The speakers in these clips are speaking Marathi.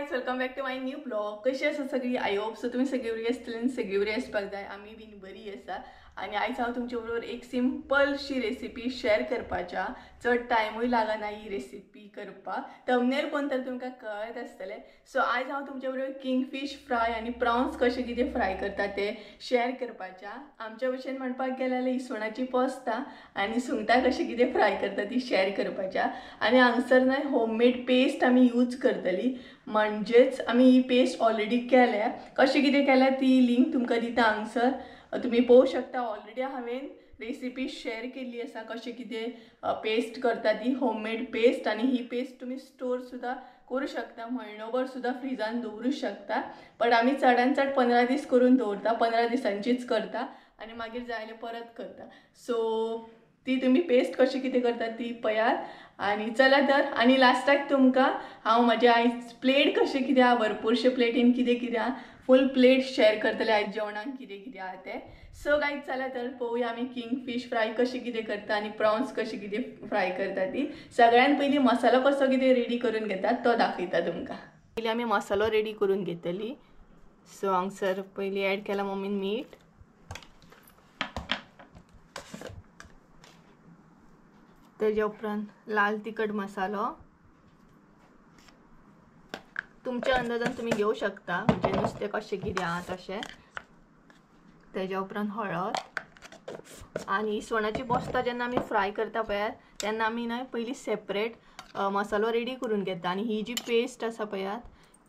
Guys, welcome back to my new blog. कशी आसा सगळी? आय होप सो तुम्ही सगळी बरी आसतली आनी सगळी बरी आसपाक जाय. आमी बीन बरी आसा. आणि आयज हांव तुमचे बरोबर एक सिंपलशी रेसिपी शेअर करपाच्या. चड टायमूय लागना ही रेसिपी करपाक. थंबनेल पळोवन तर तुमकां कळत आसतलें. सो आयज हांव तुमचे बरोबर किंगफिश फ्राय आनी प्राउन्स कशे कितें फ्राय करता ते शेअर करपाच्या. आमच्या भशेन म्हणपाक गेलें जाल्यार इसवणाची पोस्तां आनी सुंगटां कशी कितें फ्राय करता ती शेअर करपाच्या. आनी हांगसर न्हय होममेड पेस्ट आमी यूज करतली. म्हणजेच आमी ही पेस्ट ऑलरेडी केल्या. कशी कितें केल्या ती लिंक तुमकां दिता हांगसर. तुम्ही पळोवंक शकता. ऑलरेडी हांवें रेसिपी शेअर केल्ली आसा कशी कितें पेस्ट करता ती होममेड पेस्ट. आनी ही पेस्ट तुम्ही स्टोर सुद्दां करूं शकता. म्हयनोभर सुद्दां फ्रिजान दवरूं शकता. बट आमी चडान चड 15 दीस करून दवरता. 15 दिसांचीच करता आनी मागीर जाय जाल्यार परत करता. सो ती तुम्ही पेस्ट कशी कितें करता ती पळयात. आनी चला तर. आनी लास्टाक तुमकां हांव म्हजे आयज प्लेट कशें कितें आहा, भरपूरशे प्लेटीन कितें कितें आहा, फूल प्लेट शेअर करतले आयज जेवणाक कितें कितें आहा तें. सो गायज चला तर पळोवया आमी किंगफिश फ्राय कशी कितें करता आनी प्रॉन्स कशी कितें फ्राय करता ती. सगळ्यान पयलीं मसालो कसो कितें रेडी करून घेतात तो दाखयता तुमकां. पयलीं आमी मसालो रेडी करून घेतली. सो हांगसर पयलीं ॲड केला मम्मीन मीठ. तेजे उपरांत लाल तिखट मसालो. तुमच्या अंदाजान तुम्ही घेऊ शकता, म्हणजे नुस्तें कशें कितें आहा तशें. तेज्या उपरांत हळद. आनी इसवणाची पोस्तां जेन्ना आमी फ्राय करता पळयात तेन्ना आमी न्हय पयलीं सेपरेट मसालो रेडी करून घेता. आनी ही जी पेस्ट आसा पळयात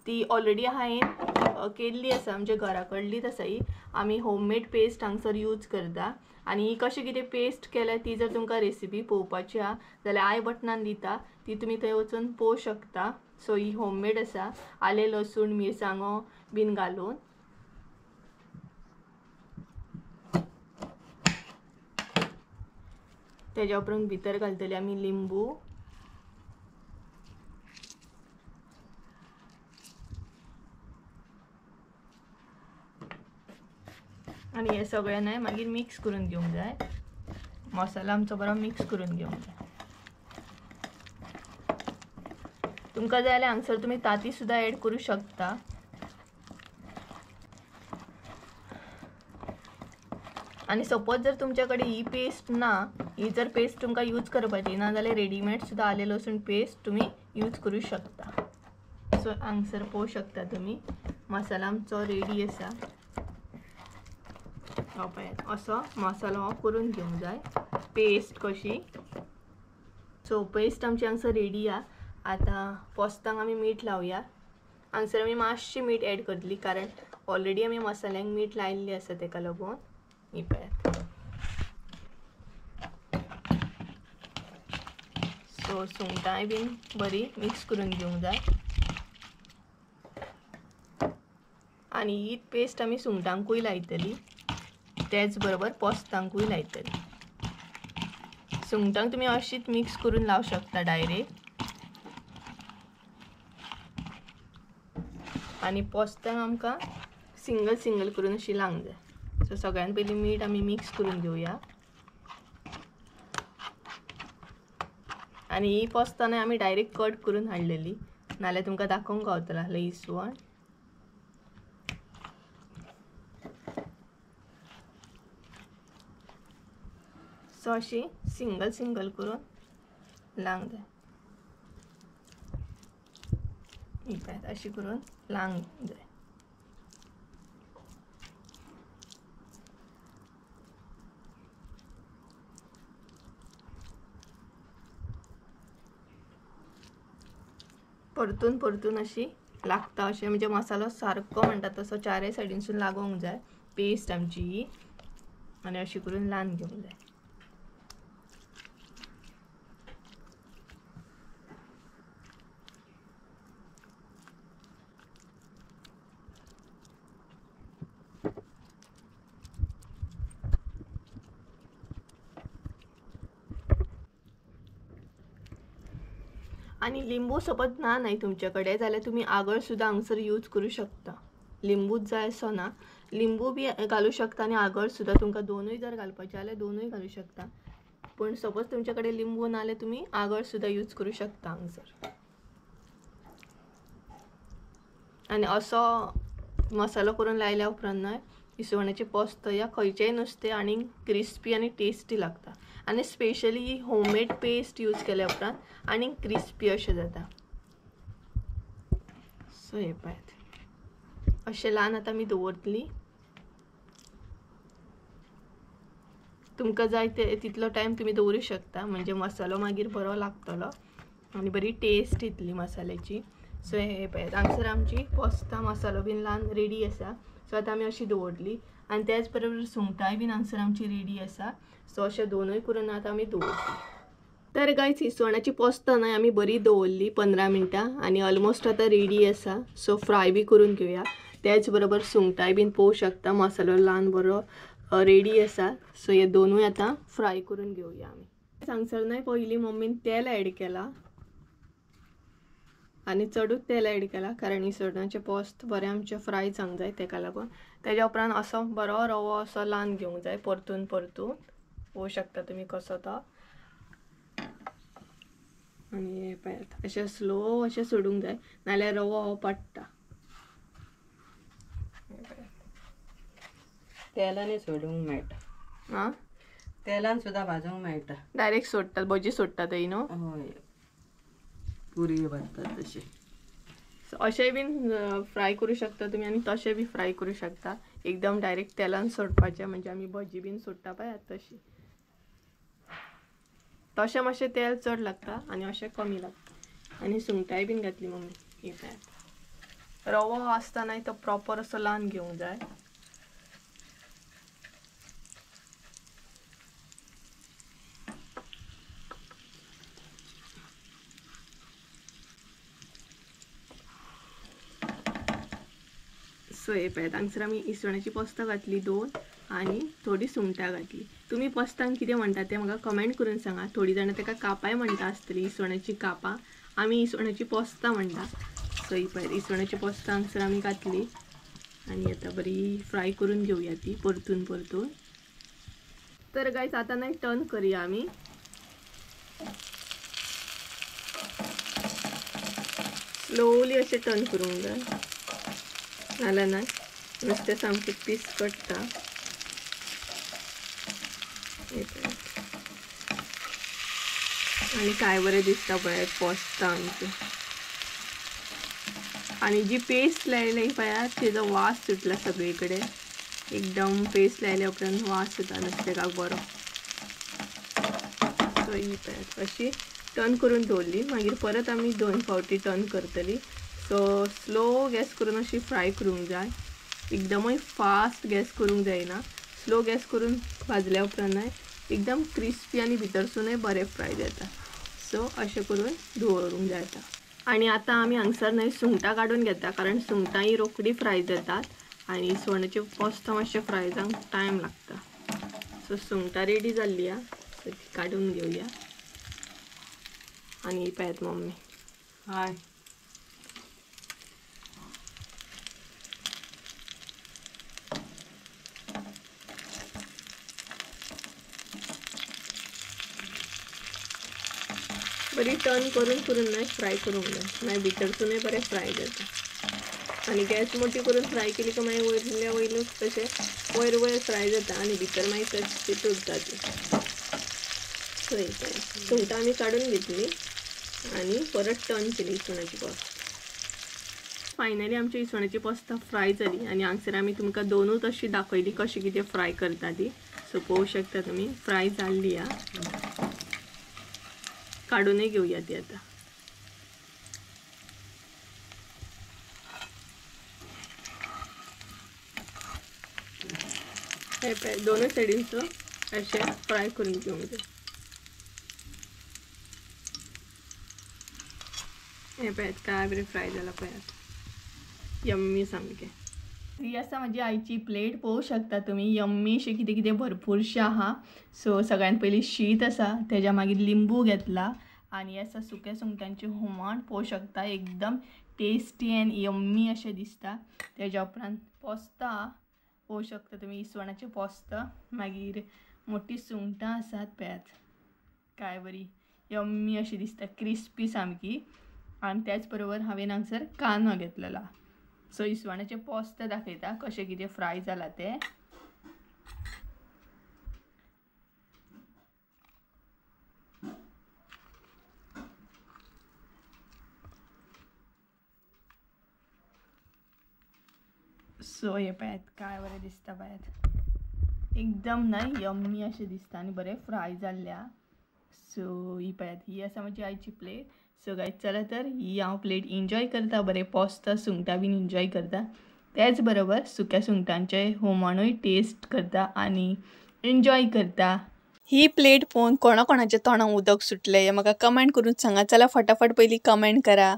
ती ऑलरेडी हांवें केल्ली आसा, म्हणजे घरा कडलीच आसा ही. आमी होममेड पेस्ट हांगसर यूज करता. आनी ही कशी कितें पेस्ट केल्या ती जर तुमकां रेसिपी पळोवपाची आहा जाल्यार आय बटनान दिता, ती तुमी थंय वचून पळोवंक शकता. सो ही होममेड आसा. आले लसूण मिरसांगो बीन घालून. तेज्या उपरांत भितर घालतली आमी लिंबू. आणि हे सगळें न्हय मागीर मिक्स करून घेवंक जाय. मसाला आमचो बरो मिक्स करून घेवंक जाय. तुमकां जाय जाल्यार हांगसर तुमी ताती सुद्दां ॲड करूं शकता. आणि सपोज जर तुमच्या कडेन ही पेस्ट ना, ही जर पेस्ट तुमकां यूज करपाची ना जाल्यार रेडीमेड सुद्दां आले लसूण पेस्ट तुम्ही यूज करूं शकता. सो हांगसर पळोवंक शकता तुमी मसाला आमचो रेडी आसा. असो मसालो हो करून घेवंक जाय, पेस्ट कशी. सो पेस्ट आमची हांगसर रेडी आहा. आतां पोस्तांक आमी मीठ लावया. हांगसर आमी मातशी मीठ ॲड करतली कारण ऑलरेडी आमी मसाल्यांक मीठ लायिल्ली आसा तेका लागून. ही पळयात. सो सुंगटांय बीन बरी मिक्स करून घेवंक जाय. आनी ही पेस्ट आमी सुंगटांकूय लायतली, तेच बरोबर पोस्तांकूय लायतली. सुंगटांक तुमी अशीच मिक्स करून लावं शकता डायरेक्ट. आनी पोस्तांक आमकां सिंगल सिंगल करून अशी लावंक जाय. सो सगळ्यान पयलीं मीठ आमी मिक्स करून घेवया. आनी ही पोस्तां न्हय आमी डायरेक्ट कट करून हाडलेली, नाल्यार तुमकां दाखोवंक गावतलें आसलें इसवण. सो अशी सिंगल सिंगल करून लावंक जाय. ही पळयात अशी करून लावंक जाय. परतून परतून अशी लागता अशें, म्हणजे मसालो सारको म्हणटा तसो चारय सायडीनसून लागोंक जाय पेस्ट आमची ही. आनी अशी करून लावन घेवंक जाय. आणि लिंबू सपोज ना नाही तुमच्याकडे जाल्यार तुम्ही आगळ सुद्दां हांगसर यूज करूं शकता. लिंबूच जाय असो ना, लिंबू बी घालू शकता आणि आगळ सुद्दां. तुमकां दोनूय जर घालपाचे जाल्यार दोनूय घालू शकता. पण सपोज तुमच्याकडे लिंबू ना जाल्यार तुम्ही आगळ सुद्दां यूज करूं शकता हांगसर. आणि असो मसालो करून लायल्या उपरांत न्हय इसवणाचे पोस्त या खंयचेय नुस्तें आणि क्रिस्पी आणि टेस्टी लागता आणि स्पेशली होममेड पेस्ट यूज केल्या उपरांत आणि क्रिस्पी अशें जाता. सो हे पळयात अशें ल्हान आतां मी दवरतली. तुमकां जाय तितलो टायम तुम्ही दवरूं शकता म्हणजे मसालो मागीर बरो लागतलो आणि बरी टेस्ट येतली मसाल्याची. सो हे पळयात हांगसर आमची पोस्तां मसालो बीन ल्हान रेडी आसा. सो आतां आमी अशी दवरली आणि त्याच बरोबर सुंगटाय बीन हांगसर आमची रेडी आसा. सो अशें दोनूय करून आतां आमी दवरतली. तर गायज इसवणाची पोस्तां न्हय आमी बरी दवरली 15 मिनटां आणि ऑलमोस्ट आतां रेडी आसा. सो फ्राय बी करून घेवया. त्याच बरोबर सुंगटाय बीन पळोवंक शकता मसालो ल्हान बरो रेडी आसा. सो हे दोनूय आतां फ्राय करून घेवया आमी. हांगसर न्हय पयलीं मम्मीन तेल ॲड केला आणि चडूच तेल ॲड केला कारण इसवणाचे पोस्त बरे आमचे फ्राय जावंक जाय तेका लागून. तेज्या उपरांत असो बरो रवो असो ल्हान घेवंक जाय परतून पळोवंक शकता तुम्ही कसो तो. आणि हे पळयात अशें स्लो अशें सोडूंक जाय नाल्यार रवो हो पडटा. तेलांनी सोडूंक मेळटा. हां तेलान सुद्दां भाजूंक मेळटा. डायरेक्ट सोडटात भजी सोडटात थंय न्हू. हय पुरी भाजतात तशें. अशें बीन फ्राय करूं शकता तुम्ही आणि तशें बी फ्राय करूं शकता. एकदम डायरेक्ट तेलान सोडपाचें म्हणजे आमी भजी बीन सोडटा पळयात तशी. तशें मातशें तेल चड लागता आणि अशें कमी लागता. आणि सुंगटाय बीन घातली मम्मी. हे पळयात रवो आसता न्हय तो प्रॉपर असो ल्हान घेवंक जाय. सो हे पळयात हांगसर आमी इसवणाची पोस्तां घातली 2 आणि थोडी सुंगटां घातली. तुम्ही पोस्तांक कितें म्हणटा तें म्हाका कमेंट करून सांगा. थोडी जाणां तेका कापाय म्हणटा आसतली इसवणाची कापां. आमी इसवणाची पोस्तां म्हणटा. सो ही पळयात इसवणाची पोस्तां हांगसर आमी घातली आणि आतां बरी फ्राय करून घेवया ती परतून. तर गायज आतां न्हय टर्न करूया आमी. स्लोली अशें टर्न करूंक जाय नाल्यार न्हय नुस्तें सामकें पीस पडटा. आणि काय बरें दिसता पळयात पोस्तां आमची. आणि जी पेस्ट लायली पळयात तेजो वास सुटला सगळीकडे. एकदम पेस्ट लायल्या उपरांत वास येता नुस्तेकाक बरो. सो ही पळयात अशी टर्न करून दवरली. मागीर परत आमी 2 फावटी टर्न करतली. सो स्लो गॅस करून अशी फ्राय करूंक जाय. एकदमय फास्ट गॅस करूंक जायना. स्लो गॅस करून भाजल्या उपरांत एकदम क्रिस्पी आणि भितरसूनय बरें फ्राय जाता. सो अशें करून दवरूंक जाय आतां. आणि आतां आमी हांगसर न्हय सुंगटां काडून घेता कारण सुंगटां ही रोखडी फ्राय जातात आणि इसवणाचे पोस्तां मातशें फ्राय जावंक टायम लागता. सो सुंगटां रेडी जाल्ली आहा. सो ती काडून घेवया. आणि पळयात मम्मी. हय बरी टर्न करून न्हय फ्राय करूंक जाय मागीर भितरसूनय बरें फ्राय जाता. आणि गॅस मोठी करून फ्राय केली की मागीर वयल्या वयलूच तशें वयर फ्राय जाता आणि भितर मागीर तशी उरता ती. सुंगटां आमी काडून घेतली आणि परत टर्न केली इसवणाची पोस्तां. फायनली आमची इसवणाची पोस्तां फ्राय जाली आणि हांगसर आमी तुमकां दोनूच अशी दाखयली कशी कितें फ्राय करता ती. सो पळोवंक शकता तुमी फ्राय जाल्ली आहा. काडूनय घेवया ती आतां. हे पळय दोनूय सायडींचो अशें फ्राय करून घेवंक जाय. हे पळयात काय बरें फ्राय जाला पळयात. यम्मी सामकें. ही आसा म्हाजी आईची प्लेट पळोवंक शकता तुमी. यम्मी अशें कितें कितें भरपूरशें आहा. सो सगळ्यान पयलीं शीत आसा तेज्या मागीर लिंबू घेतला आणि आसा सुक्या सुंगटांचें हुमण पळोवंक शकता. एकदम टेस्टी एंड यम्मी अशें दिसता. तेज्या उपरांत पोस्तां पळोवंक शकता तुमी इसवणाचे पोस्तां. मागीर मोठी सुंगटां आसात पळयात काय बरी यम्मी अशी दिसता क्रिस्पी सामकी. आणि त्याच बरोबर हांवें हांगसर कांदो घेतलेला. सो इसवणाचे पोस्त दाखयता कशें कितें फ्राय जाला ते. सो हे पळयात काय बरें दिसता पळयात, एकदम ना यम्मी अशें दिसता आनी बरें फ्राय जाल्ल्या. सो ही पळयात ही आसा म्हजी आयची प्लेट. सो गायज चला तर ही हांव प्लेट एन्जॉय करता, बरें पोस्त सुंगटां बीन एन्जॉय करता, त्याच बरोबर सुक्या सुंगटांचे हुमणूय टेस्ट करता आनी एन्जॉय करता. ही प्लेट पळोवन कोणाच्या तोंडाक उदक सुटलें हें म्हाका कमेंट करून सांगा. चला फटाफट पयलीं कमेंट करा.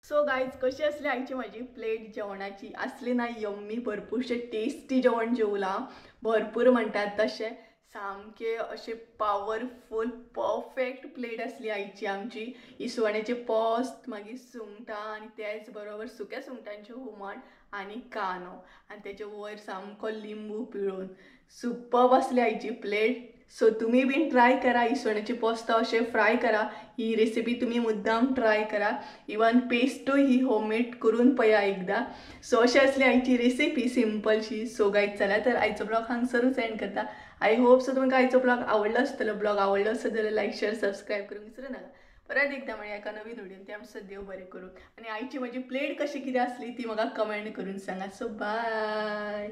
सो गायज कशी असली आयची माझी प्लेट जेवणाची, असली ना यम्मी भरपूरशे टेस्टी जेवण जेवला, भरपूर म्हणटात तशें सामके अशें पावरफूल परफेक्ट प्लेट असली आयची आमची. इसवणाचे पोस्त, मागीर सुंगटां आनी त्याच बरोबर सुक्या सुंगटांचें हुमण आनी कांदो आनी तेचे वयर सामको लिंबू पिळून सुपर्ब असली आयची प्लेट. सो तुम्ही बीन ट्राय करा, इसवणाचे पोस्त अशें फ्राय करा. ही रेसिपी तुम्ही मुद्दाम ट्राय करा, इवन पेस्टूय ही होममेड करून पळया एकदा. सो अशी असली आयची रेसिपी सिंपलशी. सो गायज चला तर आयचो ब्लॉग हांगसरूच एंड करता. आय होप सो तुमकां आयचो ब्लॉग आवडलो आसतलो. ब्लॉग आवडलो आसत जाल्यार लायक शेअर सबस्क्राईब करूंक विसरू नका. परत एकदा म्हणजे एका नवीन व्हिडिओन ते आमचं देव बरें करूं. आणि आयची माझी प्लेट कशी कितें असली ती म्हाका कमेंट करून सांगा. So bye.